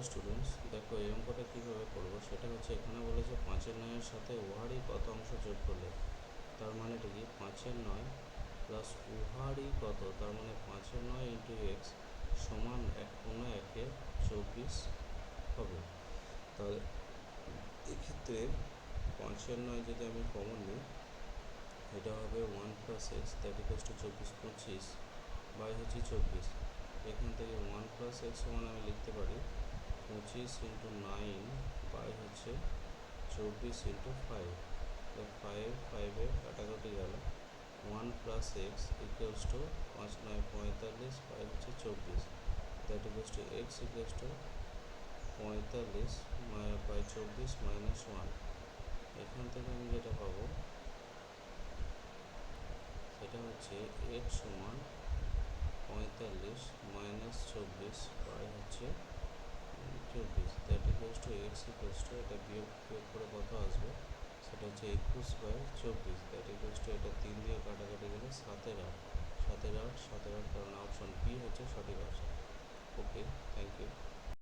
Students, দেখো এই অঙ্কটা কীভাবে করবো সেটা হচ্ছে, এখানে বলেছে 5-9 সাথে উহারই কত অংশ যোগ করলে। তার মানেটা কি, 5-9 প্লাস উহারই কত, তার মানে 5-9 ইন্টু এক্স সমান 1 24 হবে। তাহলে এক্ষেত্রে 5-9 যদি আমি কমন নিই, এটা হবে 1 plus x that equals to 24 by হচ্ছে 24। এখান থেকে 1 প্লাস এক্স সমান আমি লিখতে পারি 25 ইন্টু 9 বাই হচ্ছে 24 ইন্টু 5। 5 কাটাকাটি গেল, 1 plus x equals to 5-9 45 by হচ্ছে 24, that equals to x equals to 45 by 24 minus 1। এখান থেকে আমি যেটা পাবো সেটা হচ্ছে এক্স সমান 45 মাইনাস 24 বাই হচ্ছে 24, that equals to x equals two, এটা বিয়োগ করে কত আসবে সেটা হচ্ছে 21 বাই 24, দ্যাট ইকুয়ালস টু, এটা 3 দিয়ে কাটাকাটি গেলে 7-8, কারণ অপশন বি হচ্ছে সঠিক অপশন। Okay, thank you.